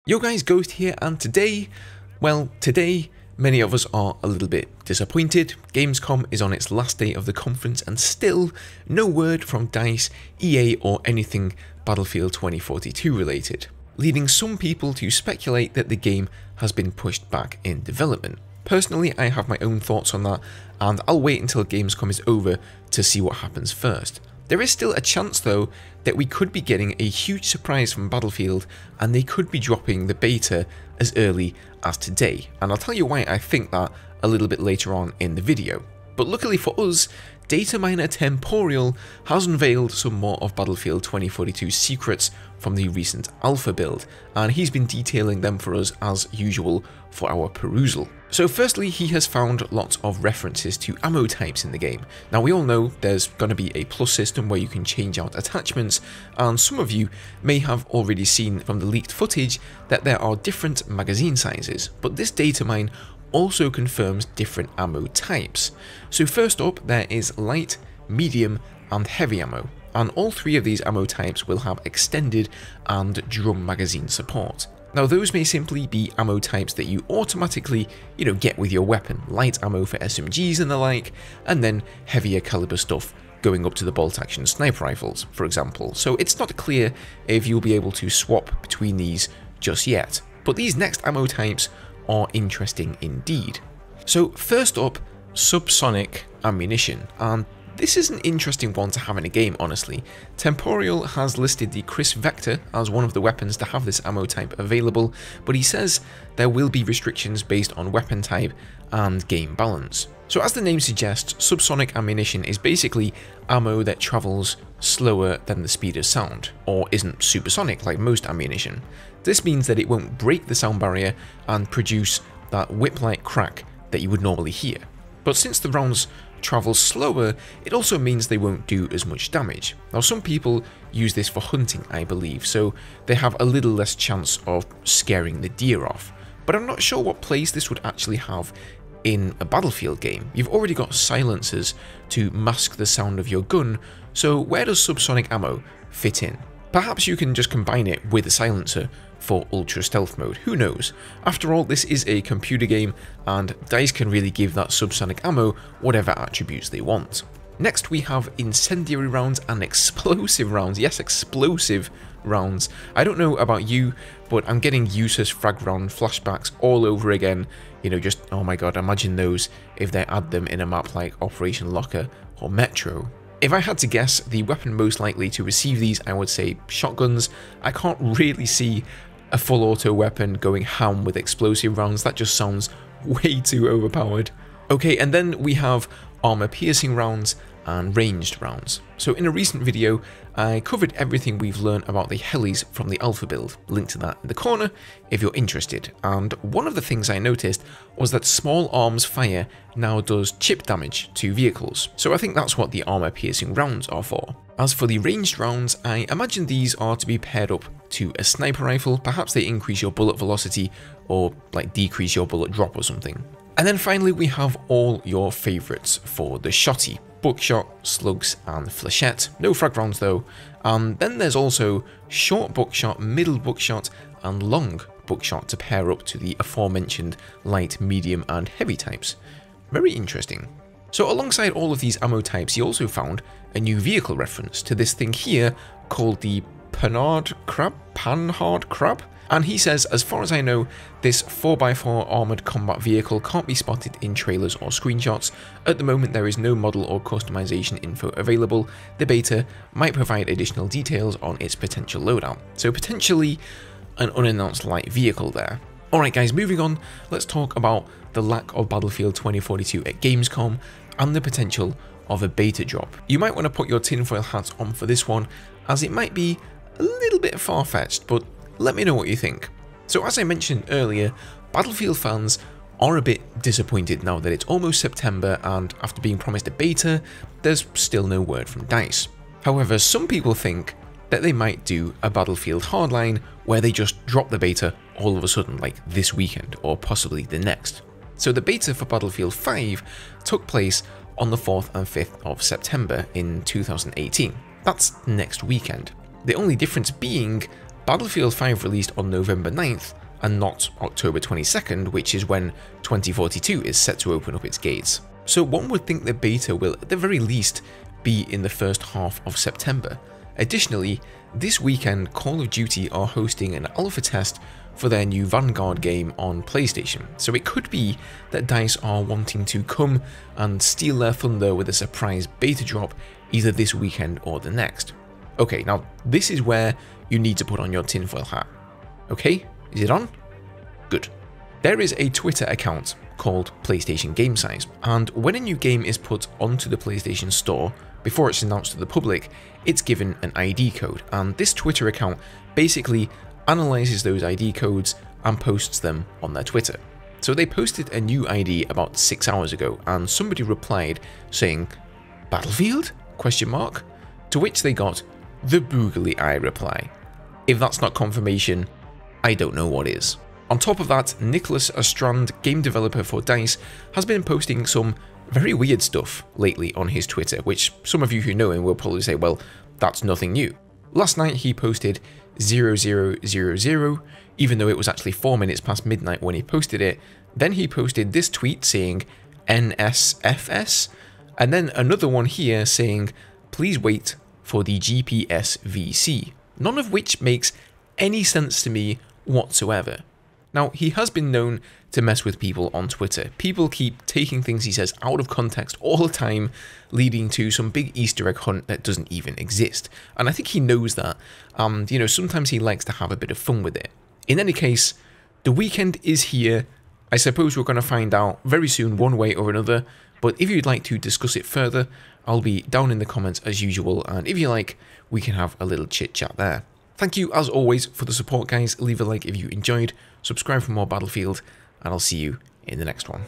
Yo guys, Ghost here, and today, many of us are a little bit disappointed. Gamescom is on its last day of the conference and still no word from DICE, EA or anything Battlefield 2042 related, leading some people to speculate that the game has been pushed back in development. Personally, I have my own thoughts on that, and I'll wait until Gamescom is over to see what happens first. There is still a chance though that we could be getting a huge surprise from Battlefield and they could be dropping the beta as early as today, and I'll tell you why I think that a little bit later on in the video. But luckily for us, Datamine Temporyal has unveiled some more of Battlefield 2042's secrets from the recent alpha build, and he's been detailing them for us as usual for our perusal. So firstly, he has found lots of references to ammo types in the game. Now we all know there's going to be a plus system where you can change out attachments, and some of you may have already seen from the leaked footage that there are different magazine sizes, but this Datamine also confirms different ammo types. So first up, there is light, medium and heavy ammo, and all three of these ammo types will have extended and drum magazine support. Now those may simply be ammo types that you automatically, get with your weapon, light ammo for SMGs and the like, and then heavier caliber stuff going up to the bolt action sniper rifles, for example. So it's not clear if you'll be able to swap between these just yet, but these next ammo types are interesting indeed. So first up, subsonic ammunition, and this is an interesting one to have in a game, honestly. Temporyal has listed the Chris Vector as one of the weapons to have this ammo type available, but he says there will be restrictions based on weapon type and game balance. So as the name suggests, subsonic ammunition is basically ammo that travels slower than the speed of sound, or isn't supersonic like most ammunition. This means that it won't break the sound barrier and produce that whip-like crack that you would normally hear. But since the rounds travel slower, it also means they won't do as much damage. Now some people use this for hunting, I believe, so they have a little less chance of scaring the deer off. But I'm not sure what place this would actually have in a Battlefield game. You've already got silencers to mask the sound of your gun, so where does subsonic ammo fit in? Perhaps you can just combine it with a silencer for ultra stealth mode, who knows? After all, this is a computer game and DICE can really give that subsonic ammo whatever attributes they want. Next we have incendiary rounds and explosive rounds. Yes, explosive rounds. I don't know about you, but I'm getting useless frag round flashbacks all over again. Just, oh my god, imagine those if they add them in a map like Operation Locker or Metro. If I had to guess, the weapon most likely to receive these, I would say shotguns. I can't really see a full auto weapon going ham with explosive rounds. That just sounds way too overpowered. Okay, and then we have armor piercing rounds and ranged rounds. So in a recent video, I covered everything we've learned about the helis from the alpha build. Link to that in the corner if you're interested. And one of the things I noticed was that small arms fire now does chip damage to vehicles. So I think that's what the armor piercing rounds are for. As for the ranged rounds, I imagine these are to be paired up to a sniper rifle. Perhaps they increase your bullet velocity or decrease your bullet drop or something. And then finally we have all your favorites for the shotty. Buckshot, slugs and flechette. No frag rounds though. And then there's also short buckshot, middle buckshot and long buckshot to pair up to the aforementioned light, medium and heavy types. Very interesting. So alongside all of these ammo types, he also found a new vehicle reference to this thing here called the Panhard crab. And he says, as far as I know, this 4x4 armoured combat vehicle can't be spotted in trailers or screenshots. At the moment there is no model or customization info available. The beta might provide additional details on its potential loadout. So potentially an unannounced light vehicle there. Alright guys, moving on, let's talk about the lack of Battlefield 2042 at Gamescom and the potential of a beta drop. You might want to put your tinfoil hats on for this one, as it might be a little bit far-fetched, but let me know what you think. So as I mentioned earlier, Battlefield fans are a bit disappointed now that it's almost September and after being promised a beta, there's still no word from DICE. However, some people think that they might do a Battlefield hardline where they just drop the beta all of a sudden, like this weekend or possibly the next. So the beta for Battlefield 5 took place on the 4th and 5th of September in 2018. That's next weekend. The only difference being Battlefield 5 released on November 9th and not October 22nd, which is when 2042 is set to open up its gates. So one would think the beta will at the very least be in the first half of September. Additionally, this weekend Call of Duty are hosting an alpha test for their new Vanguard game on PlayStation, so it could be that DICE are wanting to come and steal their thunder with a surprise beta drop either this weekend or the next. Okay, now this is where you need to put on your tinfoil hat. Okay, is it on? Good. There is a Twitter account called PlayStation Game Size, and when a new game is put onto the PlayStation Store, before it's announced to the public, it's given an ID code, and this Twitter account basically analyzes those ID codes and posts them on their Twitter. So they posted a new ID about 6 hours ago, and somebody replied saying, "Battlefield?" ? To which they got the boogly eye reply. If that's not confirmation, I don't know what is. On top of that, Niklas, Astrand, game developer for DICE, has been posting some very weird stuff lately on his Twitter, which some of you who know him will probably say, well, that's nothing new. Last night he posted 0000, even though it was actually 4 minutes past midnight when he posted it. Then he posted this tweet saying NSFS, and then another one here saying, "Please wait for the GPS VC," none of which makes any sense to me whatsoever. Now, he has been known to mess with people on Twitter. People keep taking things he says out of context all the time, leading to some big Easter egg hunt that doesn't even exist. And I think he knows that, and you know, sometimes he likes to have a bit of fun with it. In any case, the weekend is here. I suppose we're going to find out very soon one way or another, but if you'd like to discuss it further, I'll be down in the comments as usual, and if you like, we can have a little chit chat there. Thank you as always for the support, guys. Leave a like if you enjoyed, subscribe for more Battlefield, and I'll see you in the next one.